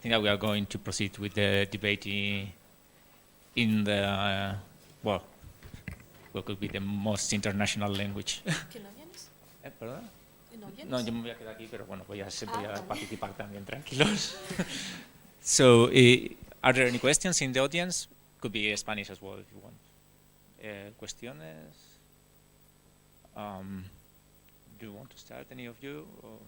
think that we are going to proceed with the debate in the, well, what could be the most international language. ¿Que no vienes? ¿Perdón? ¿Que no vienes? No, yo me voy a quedar aquí, pero bueno, voy a participar también, tranquilos. So, are there any questions in the audience? Could be Spanish as well if you want. ¿Cuestiones? Do you want to start, any of you? Or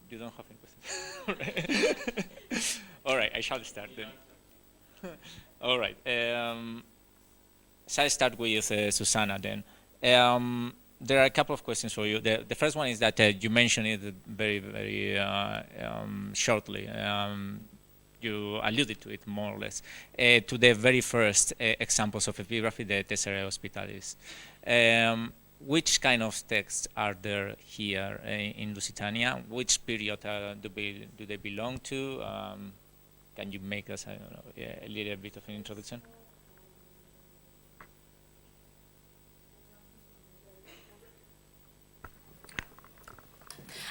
you don't have any questions? All right, I shall start then. All right. Shall I start with Susanna then? There are a couple of questions for you. The first one is that you mentioned it very, very shortly. You alluded to it more or less, to the very first examples of epigraphy, the Tesserae Spatialis. Which kind of texts are there here in Lusitania? Which period do they belong to? Can you make us a little bit of an introduction?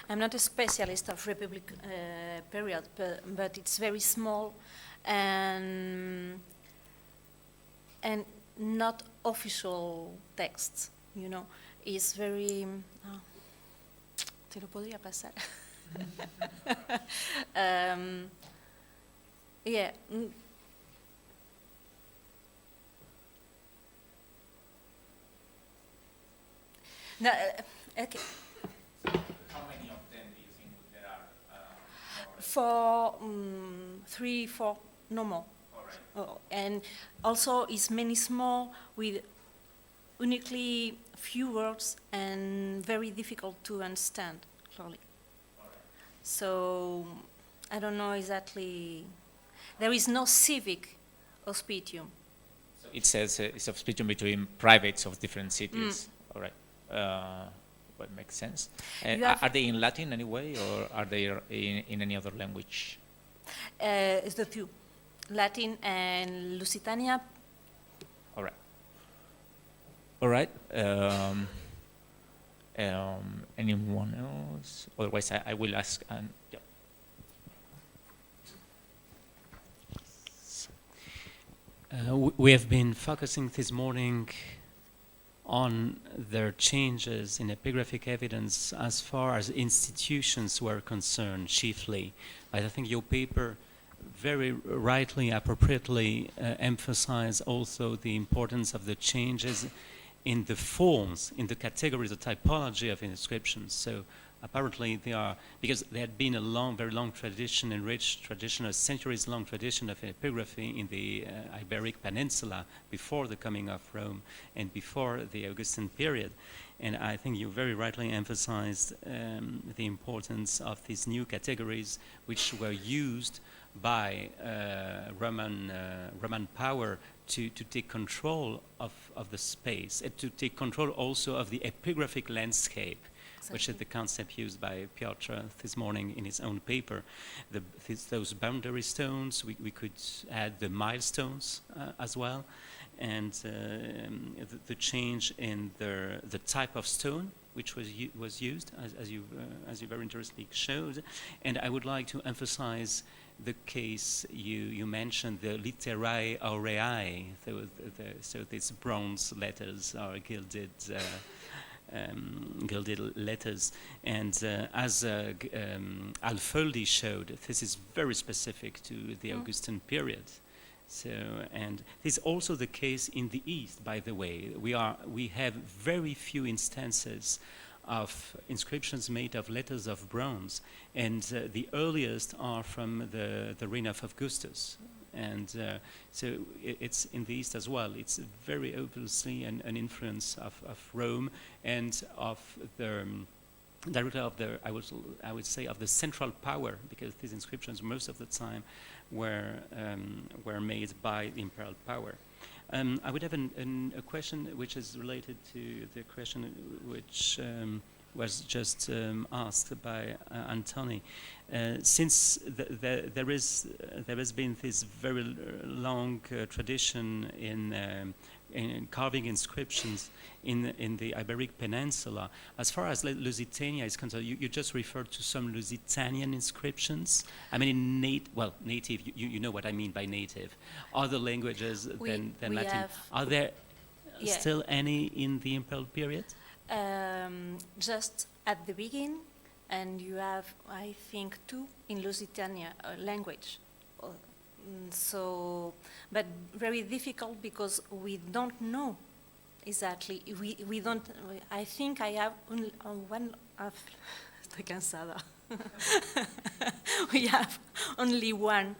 I'm not a specialist of Republic period, but it's very small and not official texts, you know. It's very... te lo podría pasar. Yeah. No, okay. How many of them do you think there are? For 3, 4, no more. All right. Oh, and also it's many small with uniquely few words and very difficult to understand clearly. All right. So I don't know exactly. There is no civic hospitium. So it says it's a hospitium between privates of different cities. All right. What makes sense. Are they in Latin anyway, or are they in any other language? It's the two, Latin and Lusitania. All right. All right. Anyone else? Otherwise, I will ask. Yeah. We have been focusing this morning on their changes in epigraphic evidence as far as institutions were concerned, chiefly. I think your paper very rightly, appropriately emphasized also the importance of the changes in the forms, in the categories, the typology of inscriptions. So apparently they are, because there had been a very long tradition, and rich tradition, a centuries-long tradition of epigraphy in the Iberic Peninsula before the coming of Rome and before the Augustan period. And I think you very rightly emphasized the importance of these new categories which were used by Roman power to take control of the space, and to take control also of the epigraphic landscape, exactly, which is the concept used by Piotr this morning in his own paper. Those boundary stones, we could add the milestones as well, and the change in the type of stone which was used, as you very interestingly showed. And I would like to emphasize the case you mentioned, the literae aureae, so these bronze letters are gilded letters, and as Alfoldi showed, this is very specific to the Augustan period. So, and this is also the case in the East, by the way. We have very few instances of inscriptions made of letters of bronze, and the earliest are from the reign of Augustus. And so it's in the East as well. It's very obviously an influence of Rome and of the directly of the, I would say, of the central power, because these inscriptions most of the time were made by the imperial power. I would have a question which is related to the question which was just asked by Antony. Since there has been this very long tradition in carving inscriptions in the Iberic Peninsula. As far as Lusitania is concerned, you just referred to some Lusitanian inscriptions. I mean, in native, you know what I mean by native. Other languages than Latin. Are there still any in the imperial period? Just at the beginning, and you have, I think, 2 in Lusitania language. So, but very difficult because we don't know exactly. We don't. I think I have one. Estoy cansada. We have only one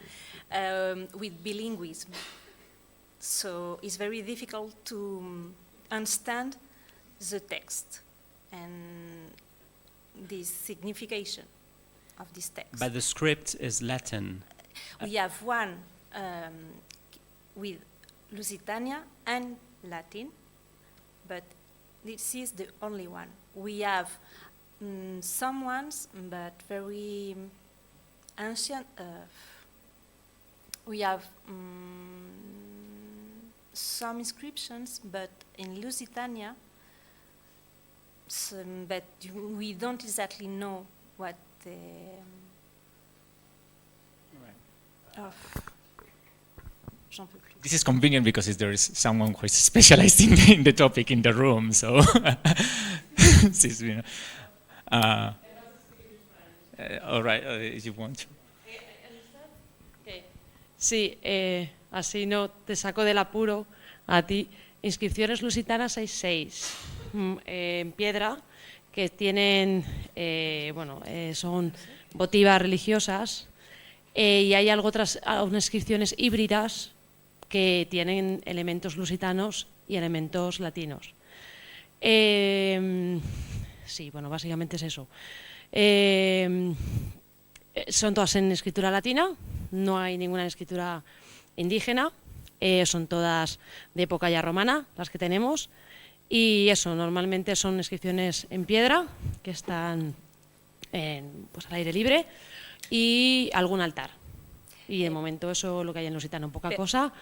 with bilingualism. So it's very difficult to understand the text and the signification of this text. But the script is Latin. We have one with Lusitania and Latin, but this is the only one. We have some ones, but very ancient. We have some inscriptions, but in Lusitania, but we don't exactly know what the... J'en peux plus. This is convenient because there is someone who is specialized in the topic in the room, so all right, if you want to. Okay. Sí, así no te saco del apuro a ti. Inscripciones lusitanas hay 6 en piedra que tienen, son votivas religiosas. Y hay algunas inscripciones híbridas que tienen elementos lusitanos y elementos latinos. Sí, bueno, básicamente es eso. Son todas en escritura latina, no hay ninguna escritura indígena, son todas de época ya romana, las que tenemos. Y eso, normalmente son inscripciones en piedra, que están al aire libre, y algún altar. Y de momento eso es lo que hay en Lusitano, poca cosa.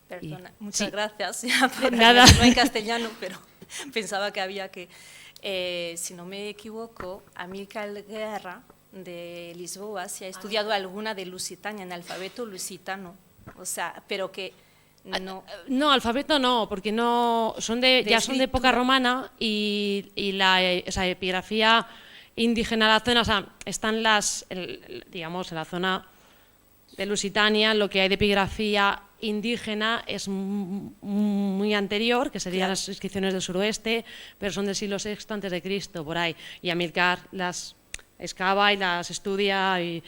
Perdona, muchas gracias por nada. decirlo en castellano, pero pensaba que había que... si no me equivoco, Amílcar Guerra de Lisboa se ha estudiado alguna de Lusitania, en alfabeto lusitano, o sea, pero que no... No, alfabeto no, porque no son ya son de época romana y la epigrafía indígena de la zona, o sea, están digamos, en la zona de Lusitania, lo que hay de epigrafía indígena es muy anterior, que serían las inscripciones del suroeste, pero son del siglo VI antes de Cristo, por ahí, y Amílcar las excava y las estudia, y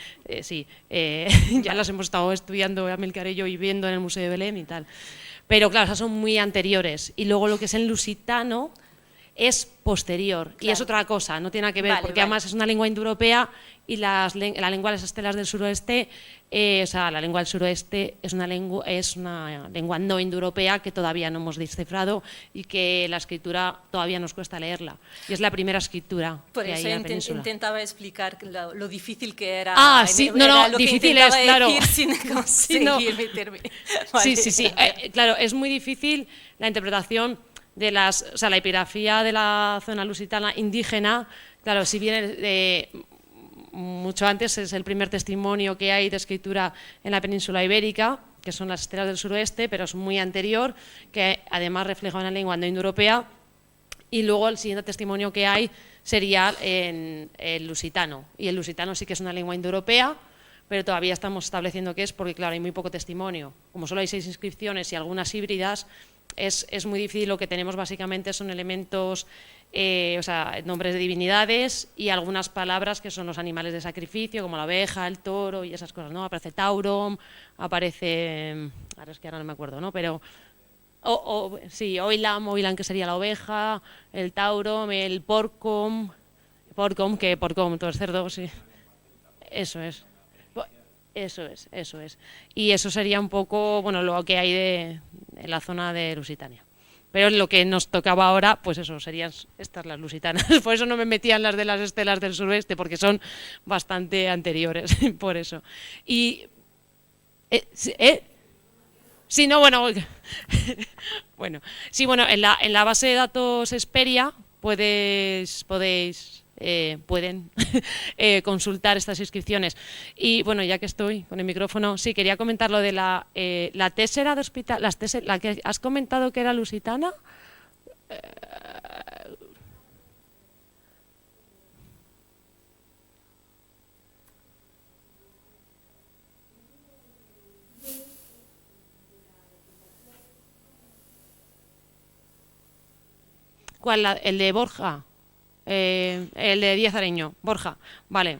ya las hemos estado estudiando Amílcar y yo y viendo en el Museo de Belém y tal, pero claro, esas son muy anteriores, y luego lo que es en lusitano es posterior, y es otra cosa, no tiene nada que ver, porque además es una lengua indoeuropea y la lengua de las estelas del suroeste, la lengua del suroeste es una lengua no indoeuropea que todavía no hemos descifrado y que la escritura todavía nos cuesta leerla, y es la primera escritura por que eso hay en la península. Intentaba explicar lo difícil que era. Lo difícil es, claro. Sin conseguir meterme. Vale. Sí, claro, es muy difícil la interpretación de la epigrafía de la zona lusitana indígena, claro, si viene mucho antes, es el primer testimonio que hay de escritura en la península ibérica, que son las estelas del suroeste, pero es muy anterior, que además refleja una lengua no indoeuropea, y luego el siguiente testimonio que hay sería en el lusitano, y el lusitano sí que es una lengua indoeuropea, pero todavía estamos estableciendo qué es, porque claro, hay muy poco testimonio. Como solo hay 6 inscripciones y algunas híbridas, es muy difícil. Lo que tenemos básicamente son elementos, nombres de divinidades y algunas palabras que son los animales de sacrificio, como la oveja, el toro y esas cosas, ¿no? Aparece taurom, aparece, ahora es que ahora no me acuerdo, ¿no? Pero, oilam, que sería la oveja, el taurom, el porcom, todo es cerdo, sí. Eso es. Y eso sería un poco, lo que hay en la zona de Lusitania. Pero lo que nos tocaba ahora, pues eso, serían estas las lusitanas. Por eso no me metían las de las estelas del suroeste, porque son bastante anteriores, por eso. Y... Sí, no, bueno, bueno, sí, bueno, en la base de datos Xperia pueden consultar estas inscripciones. Y bueno, ya que estoy con el micrófono, sí, quería comentar lo de la tésera de hospital, la que has comentado que era lusitana. ¿Cuál? El de Borja. El de Díaz Areño, Borja. Vale.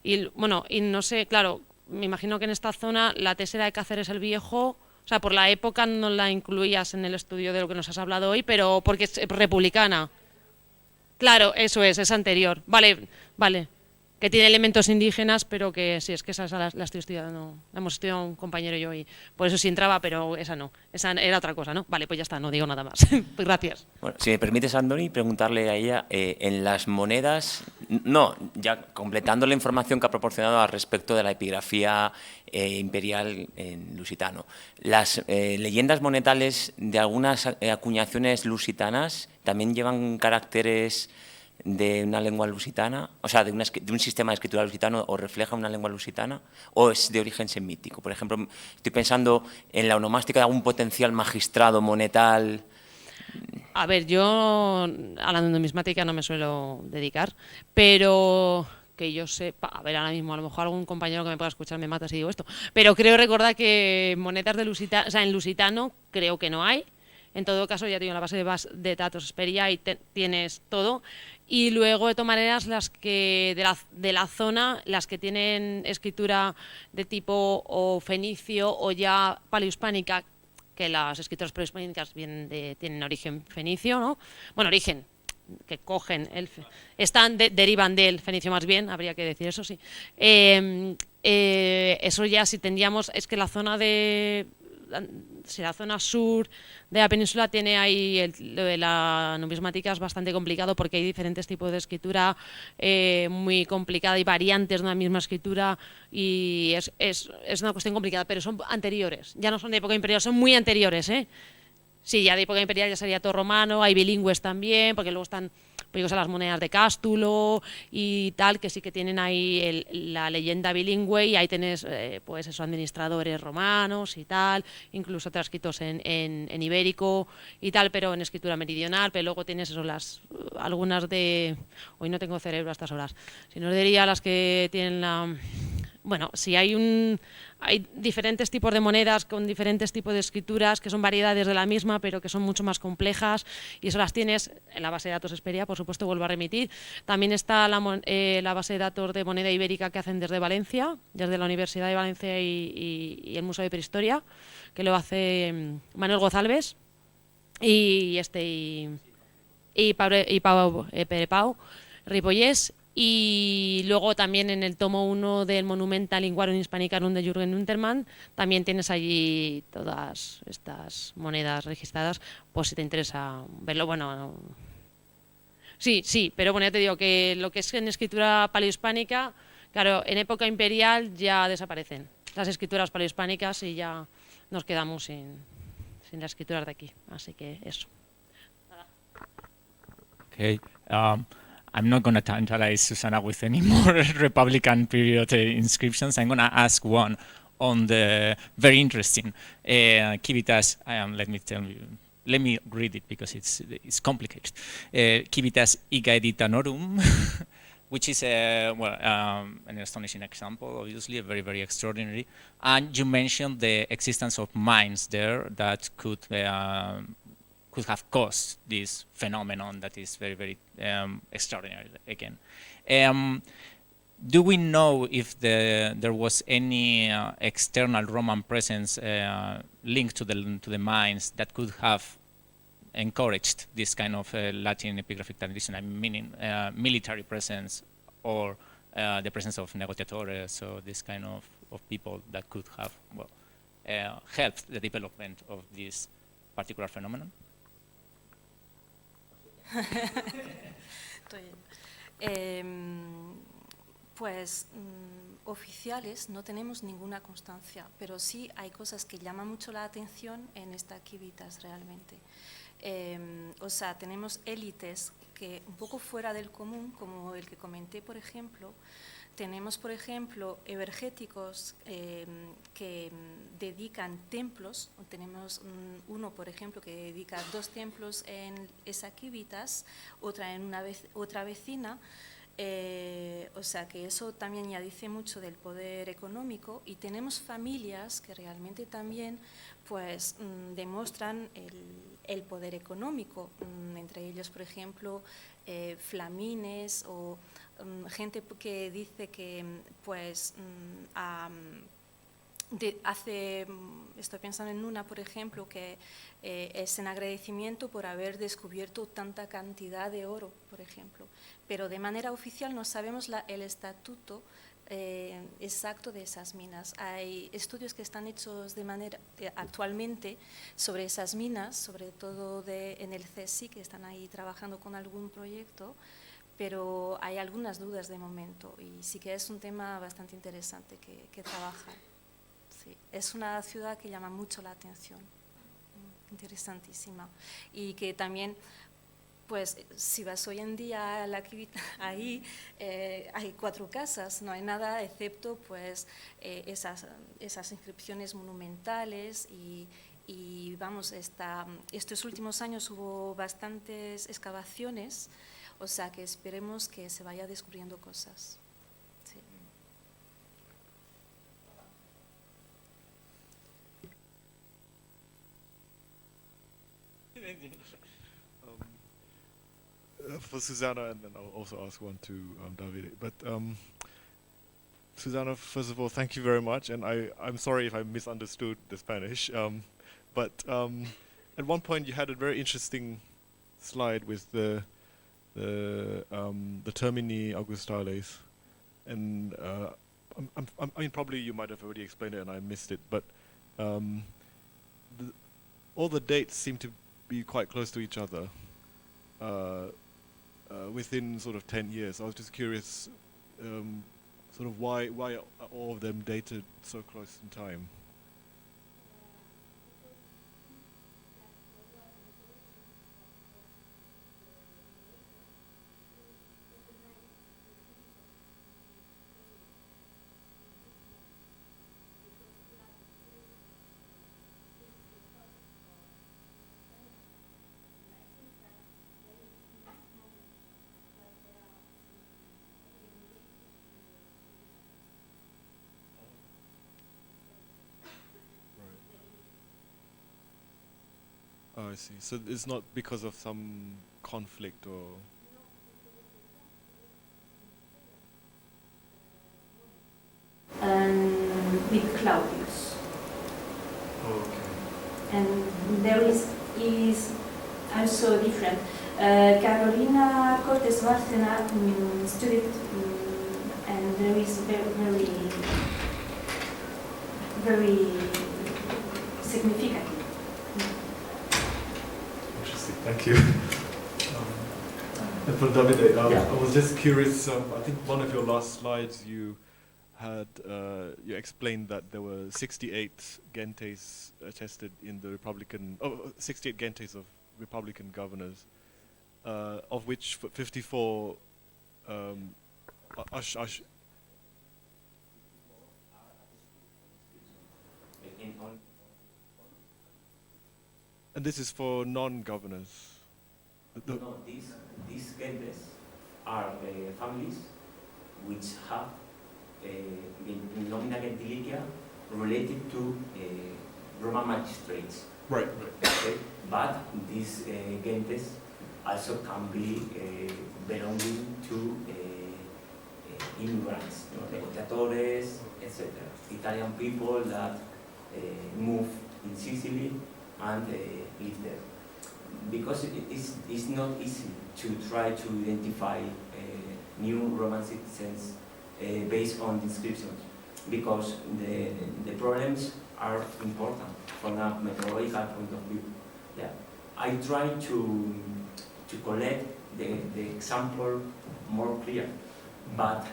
Y bueno, y no sé, claro, me imagino que en esta zona la tésera de Cáceres el Viejo, o sea, por la época no la incluías en el estudio de lo que nos has hablado hoy, pero porque es republicana. Claro, eso es anterior. Vale. Que tiene elementos indígenas, pero que sí, es que esa la estoy estudiando, la hemos estudiado un compañero y yo, y por eso sí entraba, pero esa no, esa era otra cosa, ¿no? Vale, pues ya está, no digo nada más. Pues gracias. Bueno, si me permites, Andoni, preguntarle a ella, en las monedas, no, ya completando la información que ha proporcionado al respecto de la epigrafía imperial en lusitano, las leyendas monetales de algunas acuñaciones lusitanas también llevan caracteres de una lengua lusitana, o sea, de un sistema de escritura lusitano, o refleja una lengua lusitana, o es de origen semítico. Por ejemplo, estoy pensando en la onomástica de algún potencial magistrado monetal. A ver, yo a la numismática no me suelo dedicar, pero que yo sepa, a ver, ahora mismo a lo mejor algún compañero que me pueda escuchar me mata si digo esto, pero creo recordar que monedas de lusitano, o sea, en lusitano creo que no hay. En todo caso, ya tengo la base de datos Xperia y tienes todo. Y luego, de todas maneras, las que de la zona, las que tienen escritura de tipo o fenicio o ya paleohispánica, que las escrituras prehispánicas tienen origen fenicio, ¿no? Bueno, origen, que cogen, derivan del fenicio más bien, habría que decir eso, sí. Eso ya si tendríamos, es que la zona si la zona sur de la península tiene ahí lo de la numismática es bastante complicado porque hay diferentes tipos de escritura muy complicada y variantes de una misma escritura y es una cuestión complicada, pero son anteriores, ya no son de época imperial, son muy anteriores, ¿eh? Sí, ya de época imperial ya sería todo romano, hay bilingües también, porque luego están pues, las monedas de Cástulo y tal, que sí que tienen ahí la leyenda bilingüe y ahí tenés pues esos administradores romanos y tal, incluso transcritos en ibérico y tal, pero en escritura meridional, pero luego tienes eso, algunas de... Hoy no tengo cerebro a estas horas, si no diría las que tienen la... Bueno, si hay diferentes tipos de monedas con diferentes tipos de escrituras que son variedades de la misma, pero que son mucho más complejas y eso las tienes en la base de datos Xperia, por supuesto, vuelvo a remitir. También está la base de datos de moneda ibérica que hacen desde Valencia, desde la Universidad de Valencia y el Museo de Prehistoria, que lo hace Manuel González y Pere Pau Ripollés. Y luego también en el tomo 1 del Monumenta Linguarum Hispanicarum de Jürgen Untermann también tienes allí todas estas monedas registradas, pues si te interesa verlo, bueno, sí, pero bueno, ya te digo que lo que es en escritura paleohispánica, claro, en época imperial ya desaparecen las escrituras paleohispánicas y ya nos quedamos sin las escrituras de aquí, así que eso. Okay. I'm not going to tantalize Susanna with any more Republican period inscriptions. I'm going to ask one on the very interesting Civitas. Let me read it because it's complicated. Civitas Iga Editanorum, which is an astonishing example, obviously, very, very extraordinary. And you mentioned the existence of mines there that could have caused this phenomenon that is very, very extraordinary again. Do we know if there was any external Roman presence linked to the mines that could have encouraged this kind of Latin epigraphic tradition? I mean, military presence or the presence of negociatores or this kind of people that could have helped the development of this particular phenomenon? Pues oficiales no tenemos ninguna constancia, pero sí hay cosas que llaman mucho la atención en esta Kivitas realmente. O sea, tenemos élites que un poco fuera del común, como el que comenté, por ejemplo. Tenemos, por ejemplo, evergéticos que dedican templos. Tenemos uno, por ejemplo, que dedica 2 templos en esa Kivitas, otra en otra vecina. O sea que eso también ya dice mucho del poder económico, y tenemos familias que realmente también pues demuestran el poder económico, entre ellos, por ejemplo, flamines o gente que dice que pues estoy pensando en una, por ejemplo, que es en agradecimiento por haber descubierto tanta cantidad de oro, por ejemplo. Pero de manera oficial no sabemos el estatuto exacto de esas minas. Hay estudios que están hechos actualmente sobre esas minas, sobre todo en el CSI, que están ahí trabajando con algún proyecto, pero hay algunas dudas de momento, y sí que es un tema bastante interesante que trabajar. Sí, es una ciudad que llama mucho la atención, interesantísima, y que también, pues, si vas hoy en día a la ahí hay 4 casas, no hay nada excepto pues esas inscripciones monumentales y vamos, estos últimos años hubo bastantes excavaciones, o sea que esperemos que se vaya descubriendo cosas. Sí. For Susanna, and then I'll also ask one to Davide. But Susanna, first of all, thank you very much, and I'm sorry if I misunderstood the Spanish. But at one point you had a very interesting slide with the termini augustales, and I mean, probably you might have already explained it and I missed it, but all the dates seem to be quite close to each other. Within sort of 10 years. I was just curious, sort of why are all of them dated so close in time? Oh, I see. So it's not because of some conflict or... With Claudius. Okay. And there is also different. Carolina Cortes Bárcena studied, and there is very, very significant. Interesting, thank you. And for Davide, I was just curious, I think one of your last slides you had, you explained that there were 68 gentes attested in the Republican, 68 gentes of Republican governors, of which 54 and this is for non-governors. No, these gentes are families which have nomina gentilicia related to Roman magistrates. Right. Okay? But these gentes also can be belonging to immigrants, negociadores, etc. Italian people that move in Sicily and live there. Because it's not easy to try to identify new Roman citizens based on descriptions, because the problems are important from a methodological point of view. Yeah. I try to collect the example more clear, but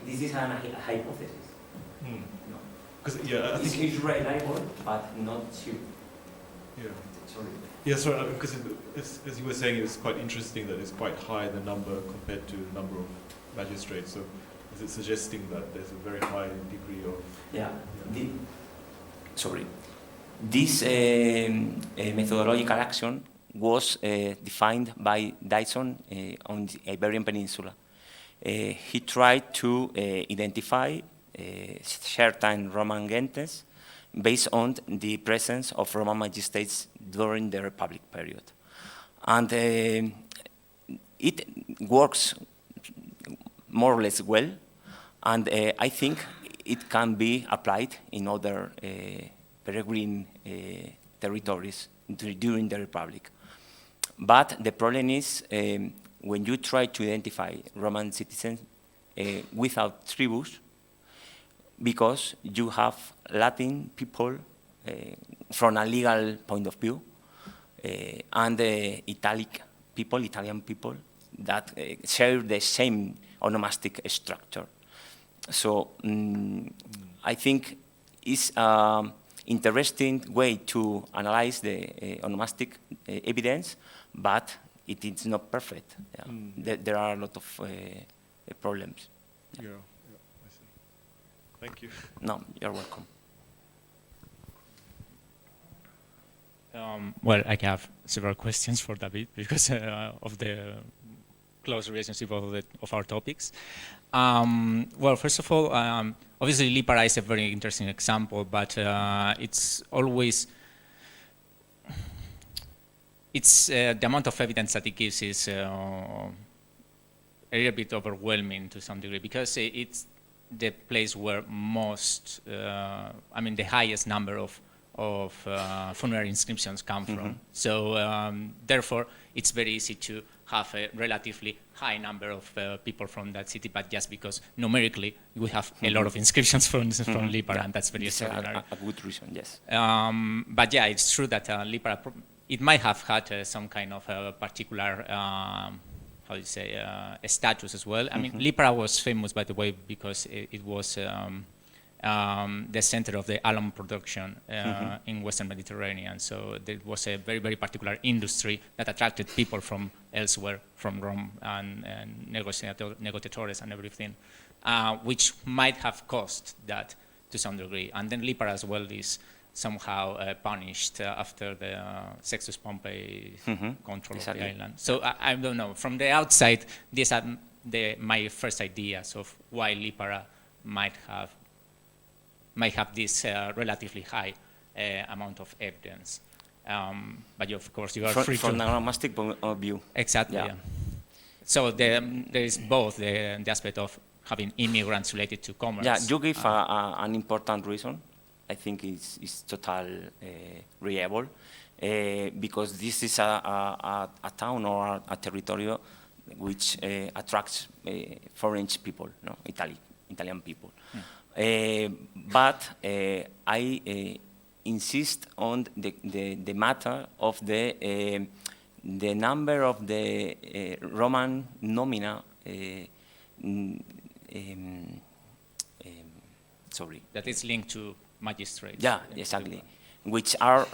This is a hypothesis. Hmm. No. Because yeah, I think It's reliable, but not sure. yeah. Sorry. Yeah, sorry, because as you were saying, it's quite interesting that it's quite high, the number, compared to the number of magistrates. So is it suggesting that there's a very high degree of... Yeah. Yeah. Sorry. This methodological action was defined by Dyson on the Iberian Peninsula. He tried to identify certain Roman gentes based on the presence of Roman magistrates during the Republic period. And it works more or less well, and I think it can be applied in other peregrine territories during the Republic. But the problem is when you try to identify Roman citizens without tribus, because you have Latin people from a legal point of view, and Italian people that share the same onomastic structure. So I think it's an interesting way to analyze the onomastic evidence, but it is not perfect. Yeah. There are a lot of problems. Yeah, yeah, I see. Thank you. No, you're welcome. Well, I have several questions for David because of the close relationship of our topics. Well, first of all, obviously Lipara is a very interesting example, but it's always, the amount of evidence that it gives is a little bit overwhelming to some degree, because it's the place where most, the highest number of funerary inscriptions come from. So therefore, it's very easy to have a relatively high number of people from that city, but just because numerically we have a lot of inscriptions from Lipara, Yeah. and that's very It's extraordinary. a good reason, yes. But yeah, it's true that Lipara, it might have had some kind of particular, how do you say, status as well. I mean, Lipara was famous, by the way, because it was the center of the alum production in Western Mediterranean. So there was a very, very particular industry that attracted people from elsewhere, from Rome and negociatores and everything, which might have caused that to some degree. And then Lipara as well is somehow punished after the Sextus Pompey control of the island. So I don't know. From the outside, these are my first ideas of why Lipara might have this relatively high amount of evidence. But you, of course, you are free from to... an onomastic point of view. Exactly, Yeah. yeah. So there is both the aspect of having immigrants related to commerce. Yeah, you give an important reason. I think it's total reliable, because this is a town or a territory which attracts foreign people, no, Italian people. But I insist on the matter of the number of the Roman nomina. Sorry. That is linked to magistrates. Yeah, exactly. Which are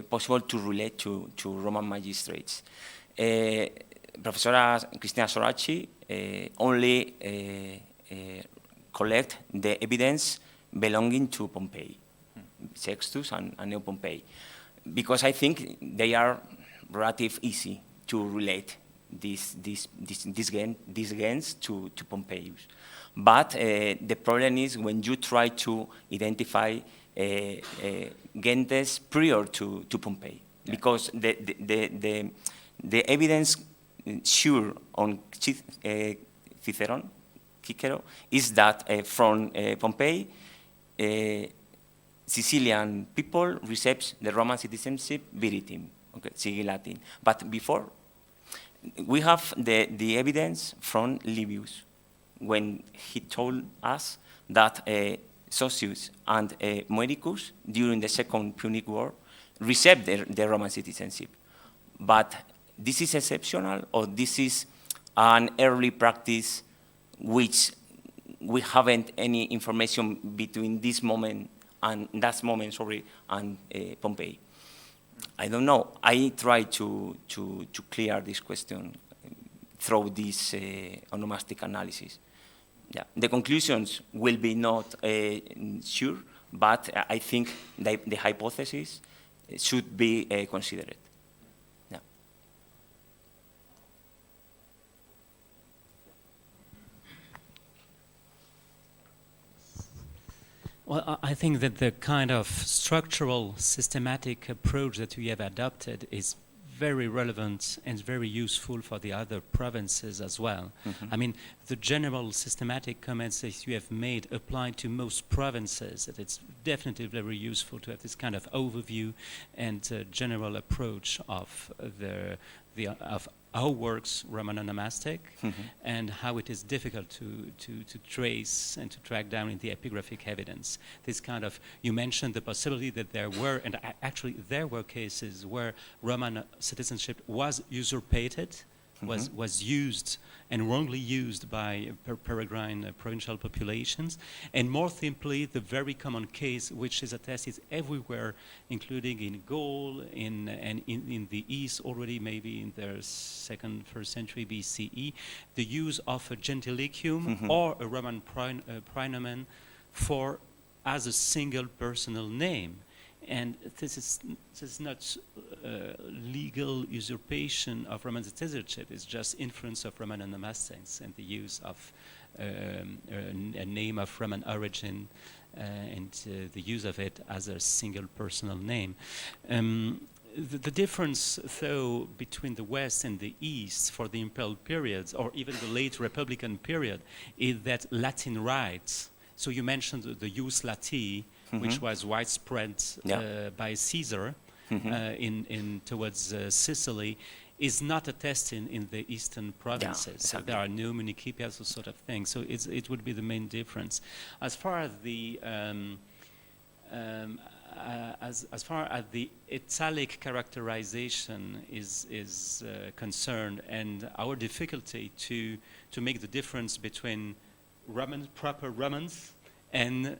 possible to relate to Roman magistrates. Professor Cristina Soraci only collect the evidence belonging to Pompey, Sextus and Neo Pompey, because I think they are relatively easy to relate these gens to Pompeius. But the problem is when you try to identify gentes prior to Pompey, because the evidence sure on Cicero is that from Pompey, Sicilian people received the Roman citizenship viritim, okay, sigillatin. But before, we have the evidence from Livius, when he told us that Socius and Moericus, during the Second Punic War, received the Roman citizenship. But this is exceptional, or this is an early practice which we haven't any information between this moment and that moment, sorry, and Pompeii. I don't know. I try to clear this question through this onomastic analysis. Yeah. The conclusions will be not sure, but I think the hypothesis should be considered. Yeah. Well, I think that the kind of structural, systematic approach that we have adopted is very relevant and very useful for the other provinces as well. I mean, the general systematic comments that you have made apply to most provinces, that it's definitely very useful to have this kind of overview and general approach of of how works Roman onomastic and how it is difficult to trace and to track down in the epigraphic evidence. This kind of, you mentioned the possibility that there were, and actually there were cases where Roman citizenship was usurpated, was used and wrongly used by peregrine provincial populations. And more simply, the very common case, which is attested everywhere, including in Gaul, and in the East already, maybe in the first century BCE, the use of a gentilicium or a Roman praenomen as a single personal name. And this is not legal usurpation of Roman citizenship. It's just influence of Roman onomastics and the use of a name of Roman origin and the use of it as a single personal name. The difference, though, between the West and the East for the imperial periods, or even the late Republican period, is that Latin rights. So you mentioned the Ius Lati, which was widespread by Caesar towards Sicily, is not attested in the eastern provinces. Yeah, exactly. So there are no municipias, those sort of things. So it would be the main difference. As far as the as far as the italic characterization is concerned, and our difficulty to make the difference between proper Romans and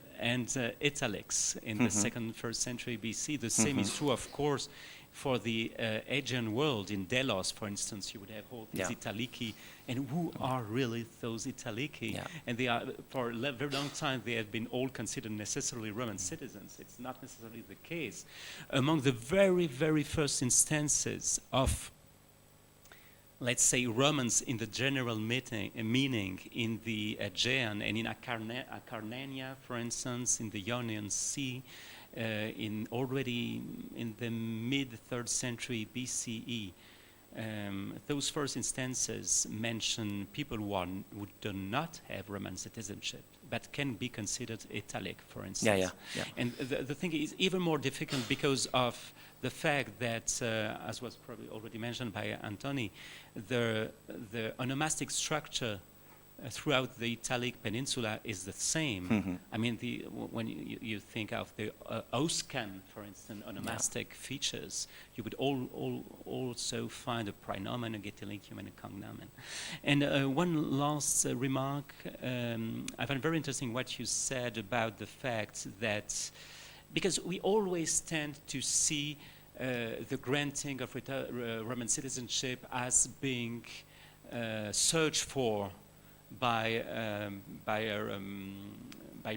italics in the first century BC. The same is true, of course, for the Aegean world. In Delos, for instance, you would have all these Italici, and who are really those Italici? Yeah. And they are, for a very long time, they have been all considered necessarily Roman citizens. It's not necessarily the case. Among the very, very first instances of, let's say, Romans in the general meaning in the Aegean and in Acarnania, for instance, in the Ionian Sea, already in the mid-3rd century BCE. Those first instances mention people who do not have Roman citizenship, but can be considered Italic, for instance. Yeah. And the thing is even more difficult because of the fact that, as was probably already mentioned by Antoni, the onomastic structure throughout the Italic peninsula is the same. I mean, when you think of the Oscan, for instance, onomastic features, you would also find a praenomen, a gentilicium, and a cognomen. And one last remark, I find very interesting what you said about the fact that, because we always tend to see the granting of Roman citizenship as being searched for by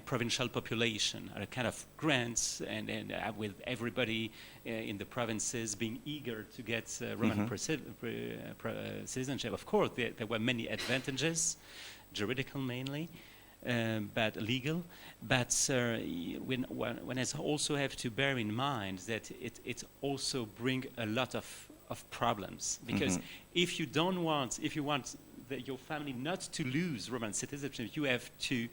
provincial population, a kind of grants, and with everybody in the provinces being eager to get Roman citizenship. Of course, there were many advantages, juridical mainly, but legal. But one has also have to bear in mind that it also brings a lot of problems, because if you want your family not to lose Roman citizenship, you have to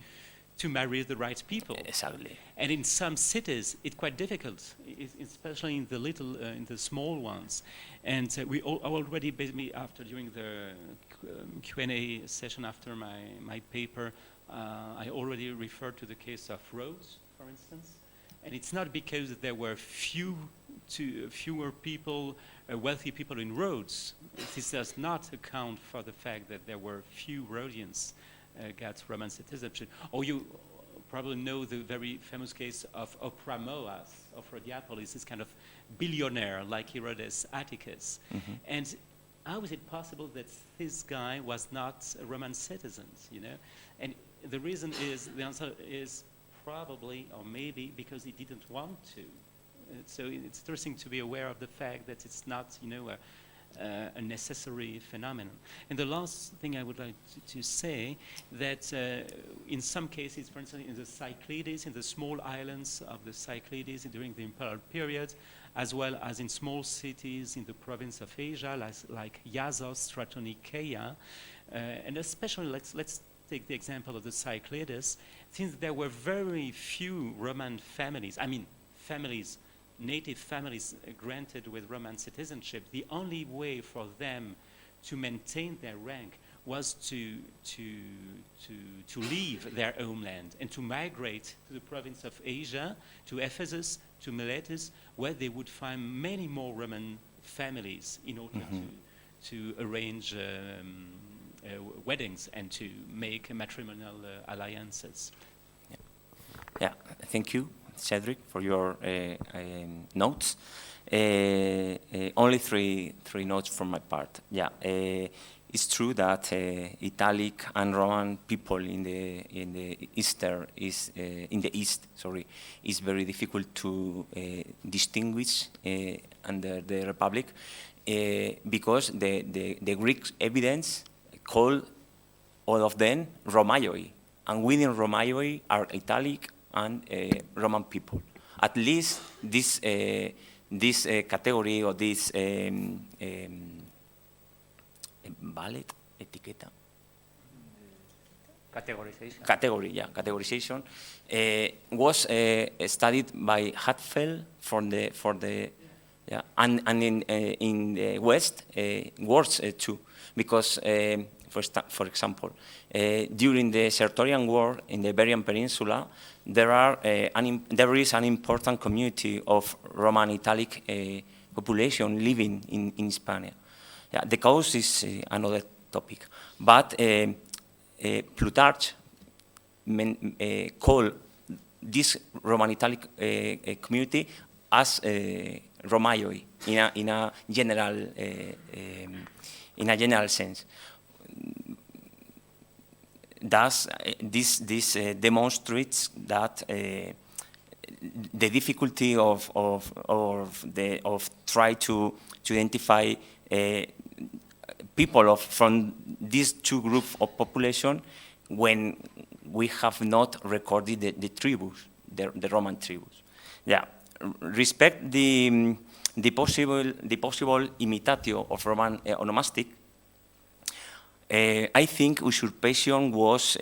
marry the right people. Exactly. And in some cities, it's quite difficult, especially in the small ones. And we already, basically, during the Q&A session after my paper, I already referred to the case of Rhodes, for instance. And it's not because there were fewer people, wealthy people in Rhodes. This does not account for the fact that there were few Rhodians got Roman citizenship. Or you probably know the very famous case of Opramoas of Rhodiapolis, this kind of billionaire like Herodes Atticus. And how is it possible that this guy was not a Roman citizen, you know? And the reason is, the answer is probably, or maybe, because he didn't want to. So it's interesting to be aware of the fact that it's not, you know, a necessary phenomenon. And the last thing I would like to say, that in some cases, for instance, in the Cyclades, in the small islands of the Cyclades during the imperial period, as well as in small cities in the province of Asia, like Iazos, Stratonicaea, and especially let's take the example of the Cyclades, since there were very few Roman families, I mean families, native families granted with Roman citizenship, the only way for them to maintain their rank was to leave their homeland and to migrate to the province of Asia, to Ephesus, to Miletus, where they would find many more Roman families in order to arrange weddings and to make matrimonial alliances. Yeah, thank you, Cedric, for your notes. Only three notes from my part. Yeah, it's true that Italic and Roman people in the East is very difficult to distinguish under the Republic because the Greek evidence call all of them Romaioi, and within Romaioi are Italic and Roman people. At least this category or this categorization was studied by Hatfeld and in the West worse too, because for example, during the Sertorian War in the Iberian Peninsula, there is an important community of Roman Italic population living in Spain. Yeah, the cause is another topic, but Plutarch called this Roman Italic community as Romaioi in a general sense. Thus, this demonstrates that the difficulty of try to identify people from these two groups of population when we have not recorded the tribus, the Roman tribus. Yeah, respect the possible imitatio of Roman onomastic. I think usurpation was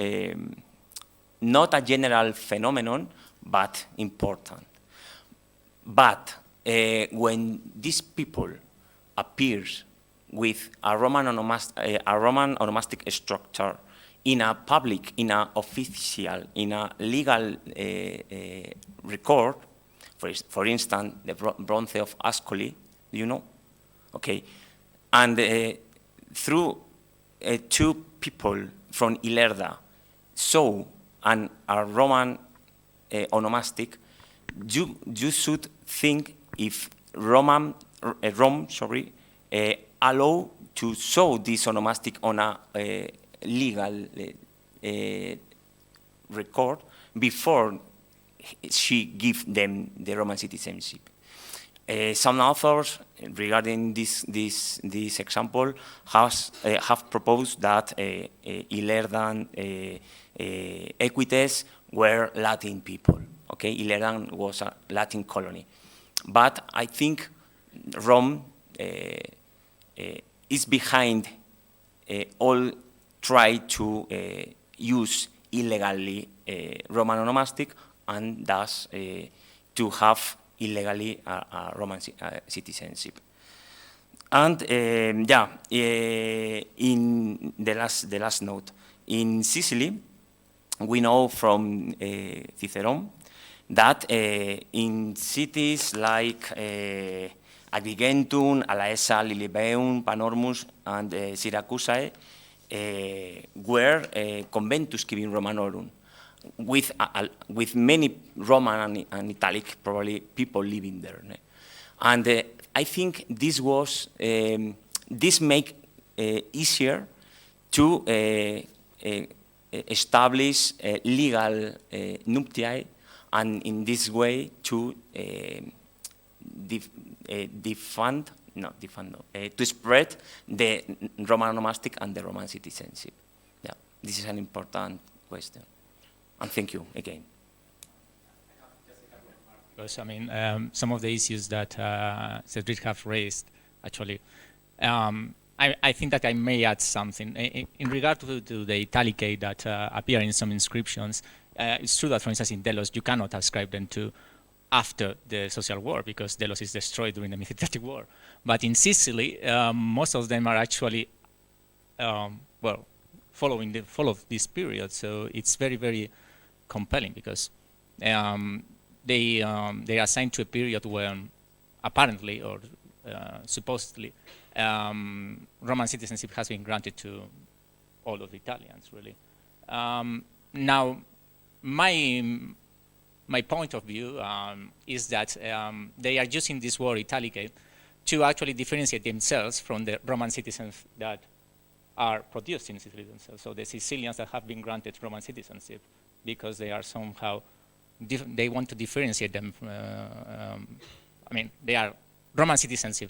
not a general phenomenon, but important. But when these people appears with a Roman onomastic structure in a public, in a official, in a legal record, for instance, the Bronze of Ascoli, do you know? Okay, and through two people from Ilerda saw and are Roman onomastic, you should think if Rome allow to show this onomastic on a legal record before she give them the Roman citizenship. Some authors regarding this example have proposed that Ilerdan Equites were Latin people. Okay, Ilerdan was a Latin colony, but I think Rome is behind all try to use illegally Roman onomastic and thus to have illegally a Roman citizenship. And in the last note, in Sicily, we know from Cicerone that in cities like Agrigentum, Alaesa, Lilybaeum, Panormus, and Syracusae, were conventus civim Romanorum, with many Roman and Italic probably people living there. And I think this was this make easier to establish legal nuptiae, and in this way to to spread the Roman onomastic and the Roman citizenship. Yeah, this is an important question. And thank you again. Because I mean, some of the issues that Cedric have raised, actually, I think that I may add something. In regard to the Italicate that appear in some inscriptions, it's true that, for instance, in Delos, you cannot ascribe them to after the social war, because Delos is destroyed during the Mithridatic War. But in Sicily, most of them are actually, well, follow this period. So it's very, very compelling, because they are assigned to a period when apparently or supposedly Roman citizenship has been granted to all of the Italians, really. Now, my point of view is that they are using this word Italicate to actually differentiate themselves from the Roman citizens that are produced in Sicily themselves. So the Sicilians that have been granted Roman citizenship, because they are somehow, they want to differentiate them. I mean, they are Roman citizens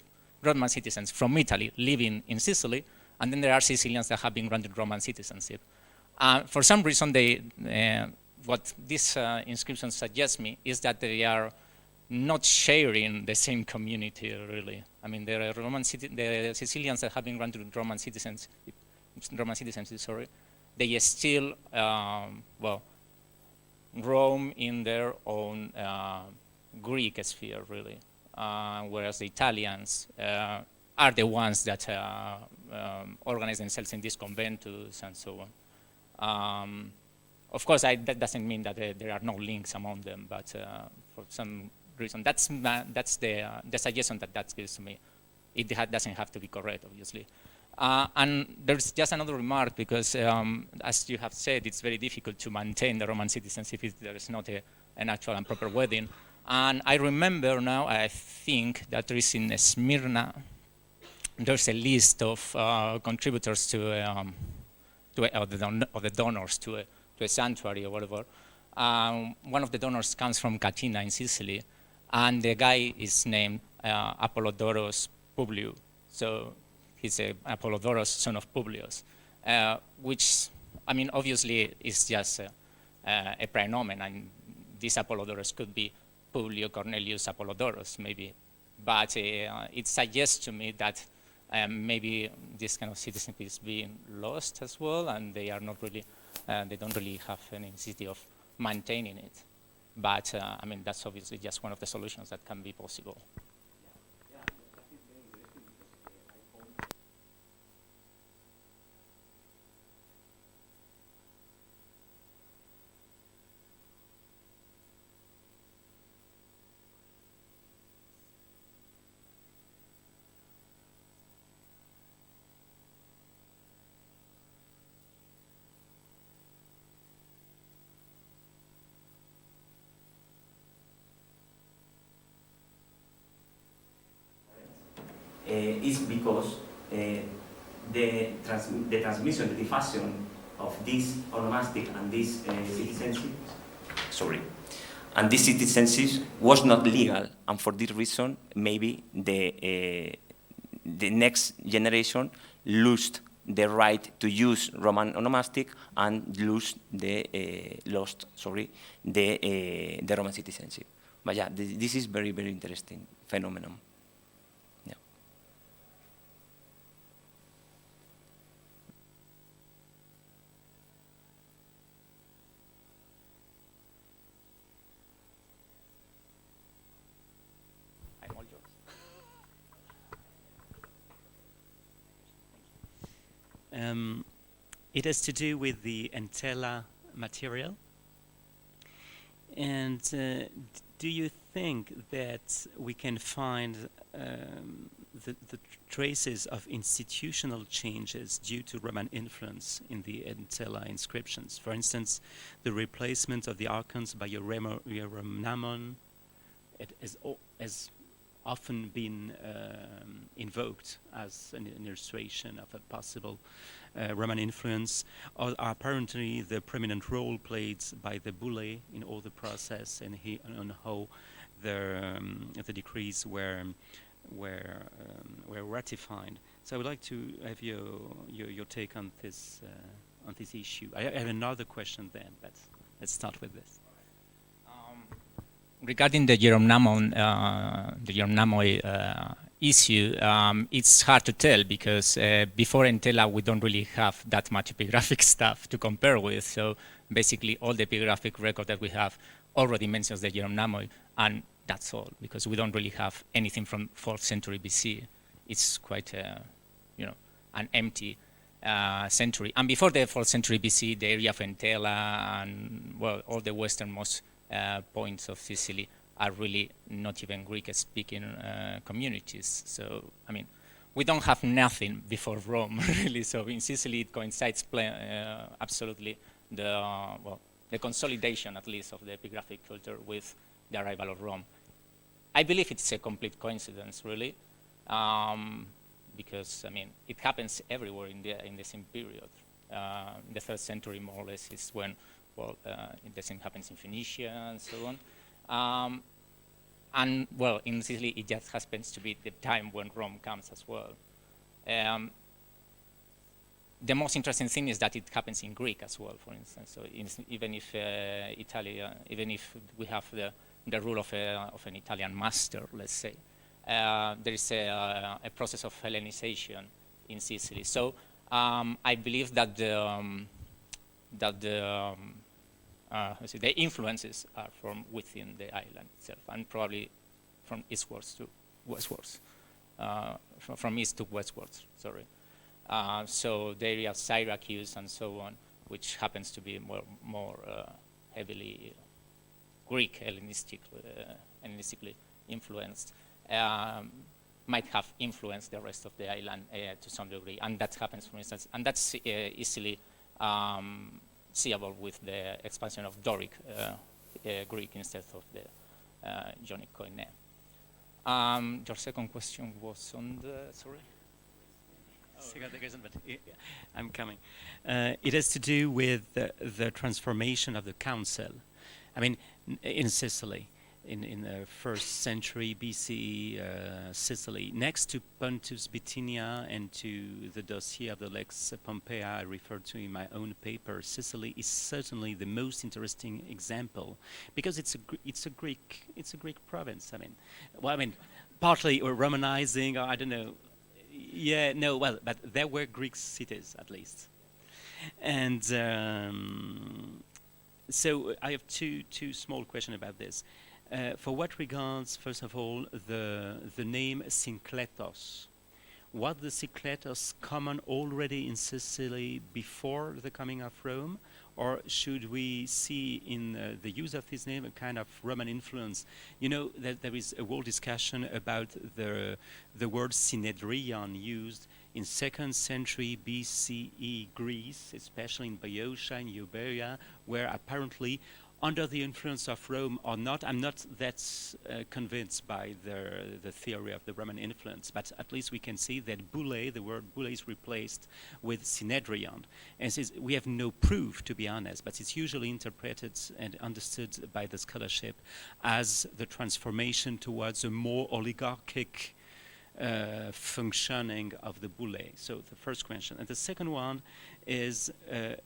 from Italy living in Sicily, and then there are Sicilians that have been granted Roman citizenship. For some reason, what this inscription suggests me is that they are not sharing the same community, really. I mean, there are the Sicilians that have been granted Roman citizenship, sorry, they still, well, roam in their own Greek sphere, really. Whereas the Italians are the ones that organize themselves in these conventus and so on. Of course, that doesn't mean that there are no links among them, but for some reason, that's the suggestion that gives to me. It doesn't have to be correct, obviously. And there's just another remark, because as you have said, it's very difficult to maintain the Roman citizenship if there is not an actual and proper wedding. And I remember now, I think that there is in Smyrna, there's a list of contributors to the donors to a sanctuary or whatever. One of the donors comes from Catina in Sicily, and the guy is named Apollodoros Publius. So he's Apollodoros, son of Publius, which, I mean, obviously is just a praenomen, and this Apollodoros could be Publius Cornelius Apollodoros, maybe. But it suggests to me that maybe this kind of citizenship is being lost as well, and they are not really, they don't really have any necessity of maintaining it. But I mean, that's obviously just one of the solutions that can be possible. Is because the transmission, the diffusion of this onomastic and this citizenship, and this citizenship was not legal, and for this reason, maybe the next generation lost the right to use Roman onomastic and lost the Roman citizenship. But yeah, this is very, very interesting phenomenon. Yeah. I'm all yours. It has to do with the entella material. And do you think that we can find the traces of institutional changes due to Roman influence in the Entella inscriptions? For instance, the replacement of the archons by a Romnamon has often been invoked as an illustration of a possible Roman influence, or apparently the prominent role played by the bulle in all the process, and on how the decrees were ratified. So I would like to have your take on this issue. I have another question then, but let's start with this. Regarding the Jeromnamon, issue, it's hard to tell because before Entella we don't really have that much epigraphic stuff to compare with. So basically all the epigraphic record that we have already mentions the Jeromnamoi, and that's all, because we don't really have anything from 4th century BC. It's quite, an empty century. And before the 4th century BC, the area of Entella and, well, all the westernmost points of Sicily are really not even Greek-speaking communities. So, I mean, we don't have nothing before Rome, really. So in Sicily, it coincides absolutely the consolidation, at least, of the epigraphic culture with the arrival of Rome. I believe it's a complete coincidence, really, because, I mean, it happens everywhere in the same period. In the 3rd century, more or less, is when the same happens in Phoenicia and so on. And, well, in Sicily, it just happens to be the time when Rome comes as well. The most interesting thing is that it happens in Greek as well, for instance. So even if even if we have the rule of an Italian master, let's say, there is a process of Hellenization in Sicily. So I believe that the influences are from within the island itself, and probably from eastwards to westwards, from east to westwards, sorry. So the area of Syracuse and so on, which happens to be more heavily Greek Hellenistically influenced, might have influenced the rest of the island to some degree, and that happens, for instance, and that's easily seeable with the expansion of Doric Greek instead of the Ionic Koine. Your second question was on the, sorry? But I'm coming. It has to do with the transformation of the council. I mean, in Sicily, in the 1st century BCE Sicily, next to Pontus Bithynia and to the dossier of the Lex Pompeia I referred to in my own paper, Sicily is certainly the most interesting example because it's a Greek province. I mean, partly or Romanizing, or I don't know. Yeah, no, well, but there were Greek cities at least, and so I have two small questions about this. For what regards, first of all, the name Syncletos, was the Syncletos common already in Sicily before the coming of Rome, or should we see in the use of this name a kind of Roman influence? You know that there is a whole discussion about the word Synedrion used in 2nd century BCE Greece, especially in Boeotia and Euboea, where apparently under the influence of Rome or not, I'm not that convinced by the theory of the Roman influence, but at least we can see that bulle, the word bulle, is replaced with synedrion. And we have no proof, to be honest, but it's usually interpreted and understood by the scholarship as the transformation towards a more oligarchic functioning of the bulle. So the first question. And the second one is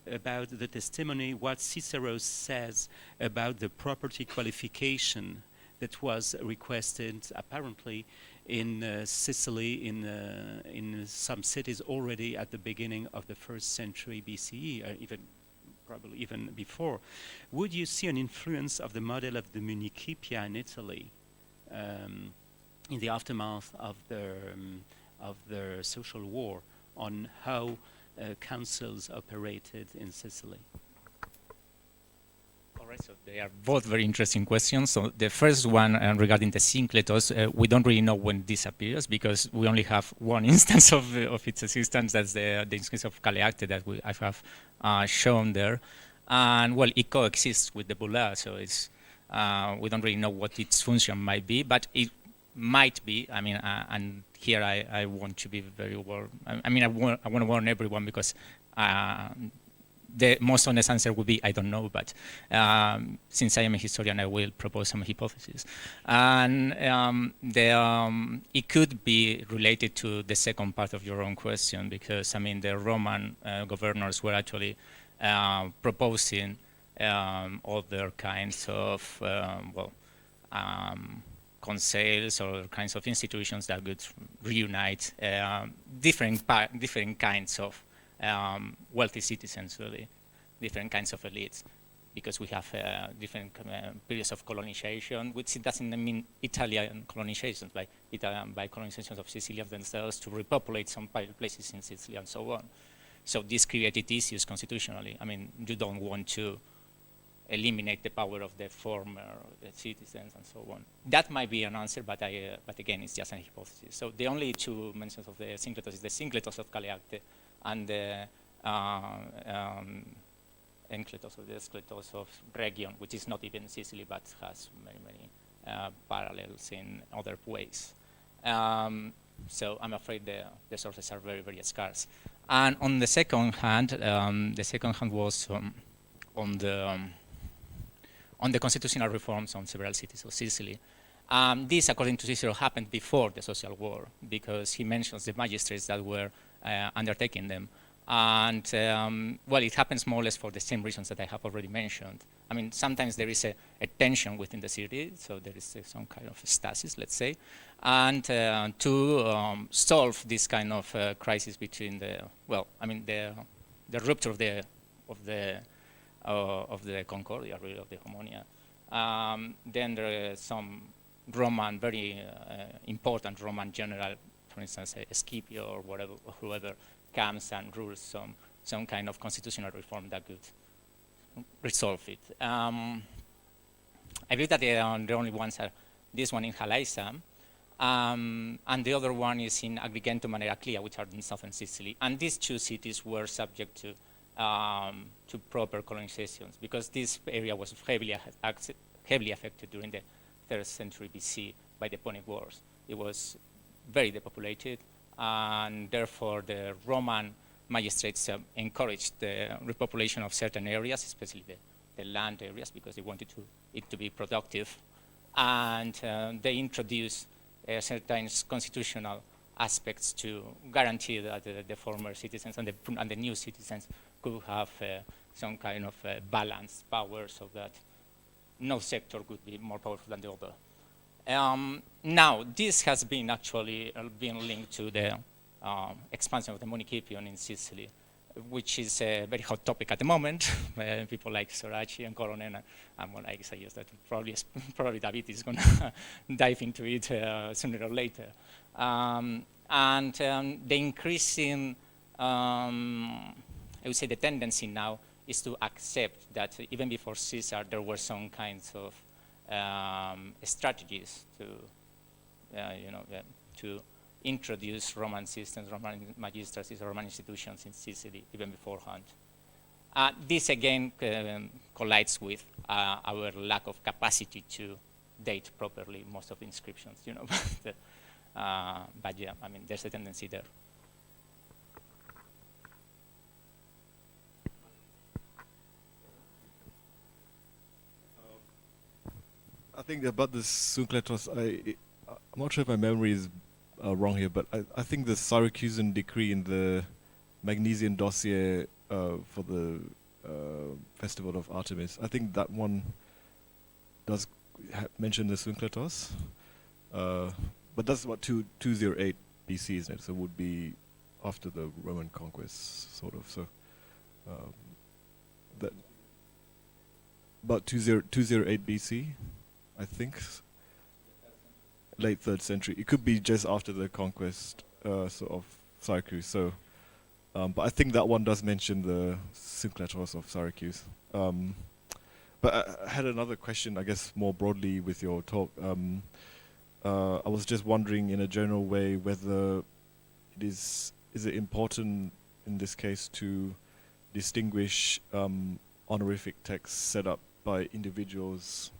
about the testimony, what Cicero says about the property qualification that was requested apparently in Sicily, in some cities already at the beginning of the 1st century BCE, probably even before. Would you see an influence of the model of the Municipia in Italy in the aftermath of the social war on how councils operated in Sicily? All Right, so they are both very interesting questions. So the first one regarding the syncletos, we don't really know when this appears because we only have one instance of its existence. That's the instance of Caleacte that I have shown there. And well, it coexists with the bulla, so it's we don't really know what its function might be, but it might be. I mean, and here I want to be very aware. I mean, I want to warn everyone because the most honest answer would be I don't know, but since I am a historian, I will propose some hypotheses. And it could be related to the second part of your own question, because I mean the Roman governors were actually proposing other kinds of conseils or other kinds of institutions that would reunite different kinds of wealthy citizens, really, different kinds of elites, because we have different periods of colonization, which doesn't mean Italian colonizations, by colonizations of Sicilians themselves to repopulate some places in Sicily and so on. So this created issues constitutionally. I mean, you don't want to eliminate the power of the former citizens and so on. That might be an answer, but again, it's just an hypothesis. So the only two mentions of the syncletos is the syncletos of Caleacte and the encletos or the escletos of Region, which is not even Sicily, but has many parallels in other ways. So I'm afraid the sources are very scarce. And on the second hand was on the constitutional reforms on several cities of Sicily. This, according to Cicero, happened before the social war, because he mentions the magistrates that were undertaking them. And, well, it happens more or less for the same reasons that I have already mentioned. I mean, sometimes there is a tension within the city, so there is some kind of stasis, let's say. And to solve this kind of crisis between the rupture of the Concordia, really, of the Homonia, then there are some Roman, very important Roman general, for instance, Scipio or whoever comes and rules some kind of constitutional reform that could resolve it. I believe that the only ones are this one in Halaisa, and the other one is in Agrigentum and Heraclea, which are in southern Sicily. And these two cities were subject to proper colonizations, because this area was heavily affected during the 3rd century BC by the Punic Wars. It was very depopulated, and therefore the Roman magistrates encouraged the repopulation of certain areas, especially the land areas, because they wanted it to be productive. And they introduced certain constitutional aspects to guarantee that the former citizens and the new citizens could have some kind of balanced power, so that no sector could be more powerful than the other. Now, this has been actually been linked to the expansion of the municipium in Sicily, which is a very hot topic at the moment. People like Sorachi and Coronel, and well, I guess that probably David is going to dive into it sooner or later. And the increasing, I would say, the tendency now is to accept that even before Caesar, there were some kinds of strategies to introduce Roman systems, Roman magistracies, Roman institutions in Sicily even beforehand. This again collides with our lack of capacity to date properly most of the inscriptions, but yeah, I mean, there's a tendency there. I think about the Syncletos, I'm not sure if my memory is wrong here, but I think the Syracusan decree in the Magnesian dossier for the Festival of Artemis, I think that one does mention the Syncletos, but that's about 208 BC, isn't it? So it would be after the Roman conquest, sort of. So that about 208 BC. I think, late 3rd century. It could be just after the conquest sort of Syracuse. So, but I think that one does mention the Syncletos of Syracuse. But I had another question, I guess, more broadly with your talk. I was just wondering, in a general way, whether is it important in this case to distinguish honorific texts set up by individuals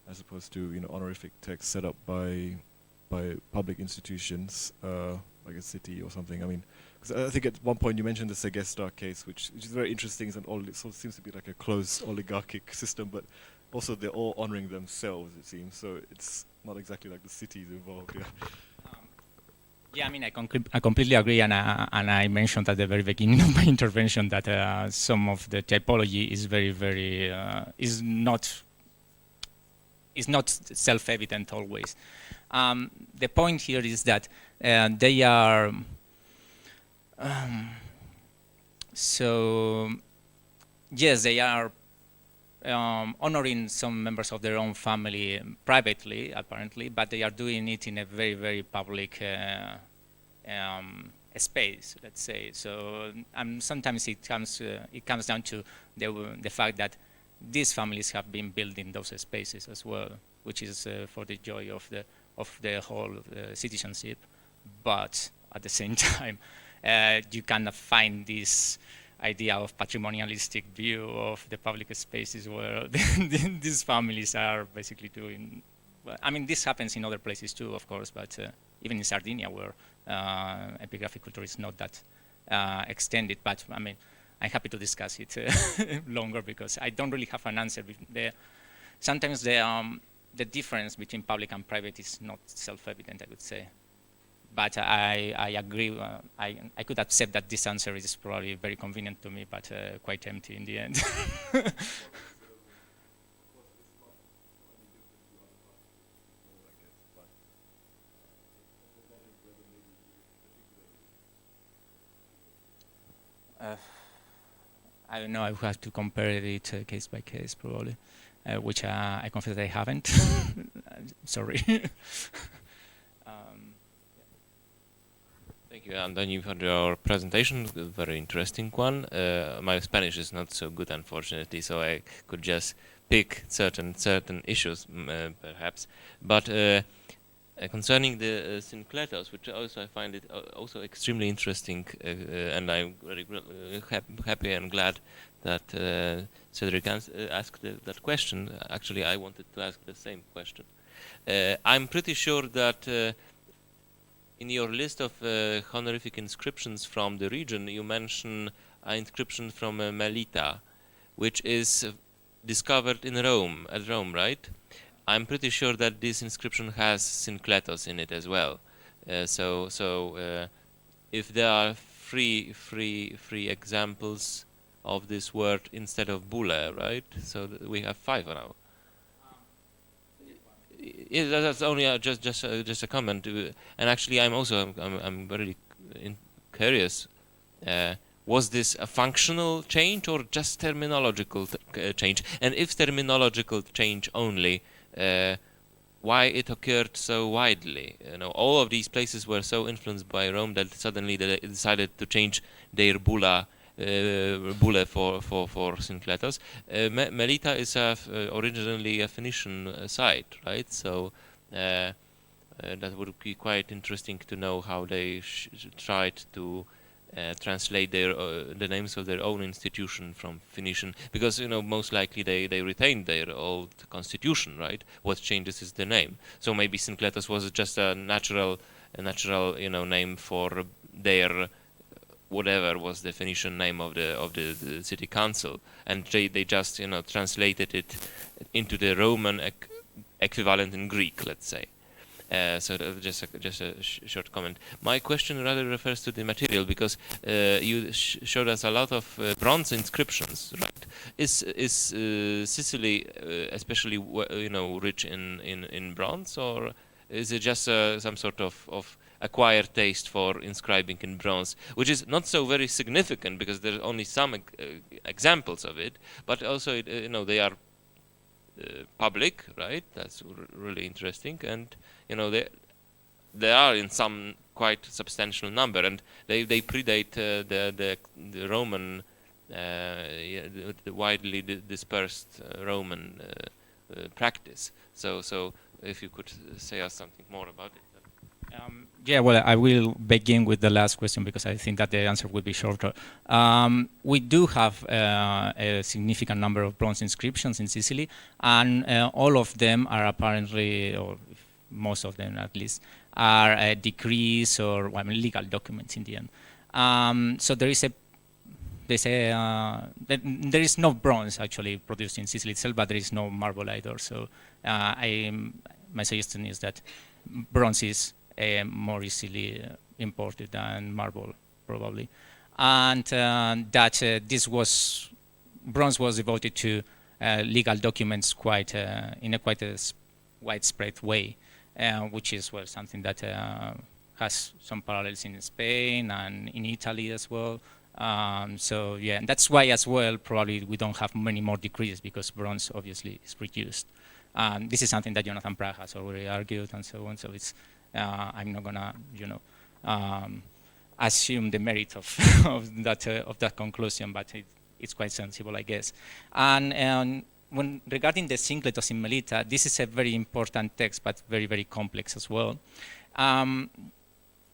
as opposed to honorific texts set up by public institutions, like a city or something. I mean, because I think at one point you mentioned the Segesta case, which is very interesting, and all it sort of seems to be like a closed oligarchic system, but also they're all honoring themselves, it seems. So it's not exactly like the cities involved. Yeah. Yeah, I mean, I completely agree, and I mentioned at the very beginning of my intervention that some of the typology is very is not self-evident always. The point here is that they are so yes, they are honoring some members of their own family privately, apparently, but they are doing it in a very public space, let's say. So sometimes it comes down to the fact that these families have been building those spaces as well, which is for the joy of the whole citizenship. But at the same time, you cannot find this idea of patrimonialistic view of the public spaces where these families are basically doing. Well, I mean, this happens in other places too, of course, but even in Sardinia, where epigraphic culture is not that extended. But I mean, I'm happy to discuss it longer because I don't really have an answer. Sometimes the difference between public and private is not self-evident, I would say. But I agree, I could accept that this answer is probably very convenient to me, but quite empty in the end. I don't know, I would have to compare it case by case, probably, which I confess I haven't. Sorry. Thank you, Antoni, for your presentation. Very interesting one. My Spanish is not so good, unfortunately, so I could just pick certain issues, perhaps. But concerning the syncletos, which also I find it also extremely interesting, and I'm very happy and glad that Cedric asked that question. Actually, I wanted to ask the same question. I'm pretty sure that in your list of honorific inscriptions from the region, you mention an inscription from Melita, which is discovered in Rome, at Rome, right? I'm pretty sure that this inscription has syncletos in it as well. So if there are three examples of this word instead of bulle, right? So we have 5 now. Yeah, that's only just a comment. And actually, I'm very curious. Was this a functional change or just terminological change? And if terminological change only, why it occurred so widely? All of these places were so influenced by Rome that suddenly they decided to change their bulle for syncletos. Melita is originally a Phoenician site, right? So that would be quite interesting to know how they tried to translate the names of their own institution from Phoenician, because most likely they retained their old constitution, right? What changes is the name. So maybe syncletos was just a natural name for their whatever was the Phoenician name of the city council, and they just translated it into the Roman equivalent in Greek, let's say. So just a short comment. My question rather refers to the material, because you showed us a lot of bronze inscriptions, right? Is Sicily especially rich in bronze, or is it just some sort of acquired taste for inscribing in bronze, which is not so very significant because there's only some examples of it, but also they are public, right? That's really interesting, and they are in some quite substantial number, and they predate the Roman yeah, the widely dispersed Roman practice. So if you could say us something more about it. Yeah, well, I will begin with the last question because I think that the answer will be shorter. We do have a significant number of bronze inscriptions in Sicily, and all of them are apparently, or most of them at least, are decrees or legal documents in the end. So there is there is no bronze actually produced in Sicily itself, but there is no marble either. So my suggestion is that bronze is more easily imported than marble, probably, and that bronze was devoted to legal documents in a quite widespread way, which is something that has some parallels in Spain and in Italy as well. So yeah, and that's why as well probably we don't have many more decrees, because bronze obviously is reduced. This is something that Jonathan Pratt has already argued and so on. So it's I'm not gonna assume the merit of of that conclusion, but it's quite sensible, I guess. And when regarding the Syncletos in Melita, this is a very important text, but very, very complex as well. And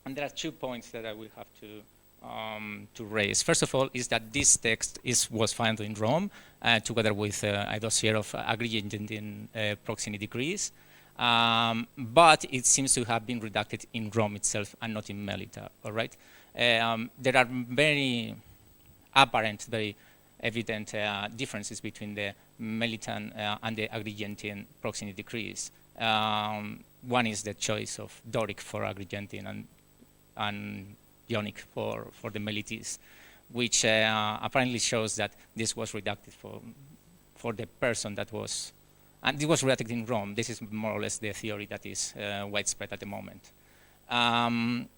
there are 2 points that I will have to raise. First of all, is that this text was found in Rome, together with a dossier of Agrigentine proximity decrees, but it seems to have been redacted in Rome itself and not in Melita. All right, there are very apparent, very evident differences between the Melitan and the Agrigentine proximity decrees. One is the choice of Doric for Agrigentine and Ionic for the Melites, which apparently shows that this was redacted for the person that was, and it was redacted in Rome. This is more or less the theory that is widespread at the moment.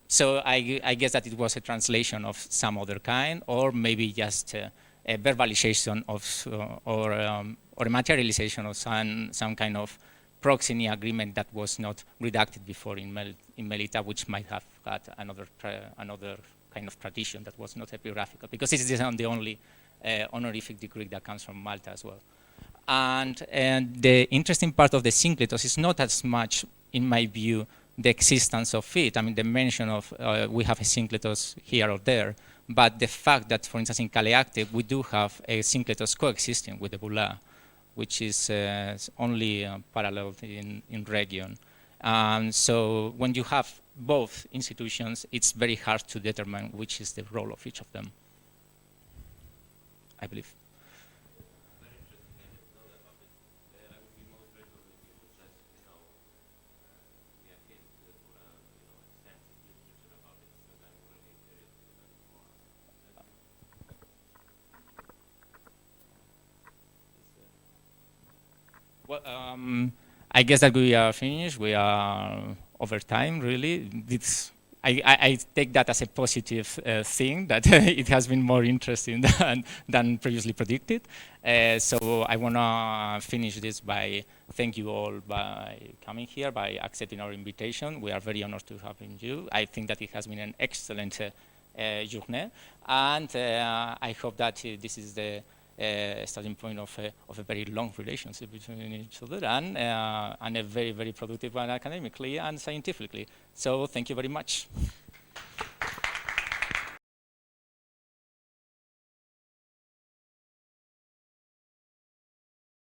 So I guess that it was a translation of some other kind, or maybe just a verbalization of, or a materialization of some kind of proxy agreement that was not redacted before in Melita, which might have had another kind of tradition that was not epigraphical, because this is the only honorific decree that comes from Malta as well. And the interesting part of the Syncletos is not as much, in my view, the existence of it. I mean, the mention of we have a Syncletos here or there, but the fact that, for instance, in Caleacte, we do have a Syncletos coexisting with the Bulla, which is only paralleled in region. So when you have both institutions, it's very hard to determine which is the role of each of them, I believe. Well, I guess that we are finished. We are over time, really. I take that as a positive thing, that it has been more interesting than previously predicted. So I want to finish this by thank you all by coming here, by accepting our invitation. We are very honored to have you. I think that it has been an excellent journey, and I hope that this is the starting point of a very long relationship between each other, and a very, very productive one academically and scientifically. So thank you very much.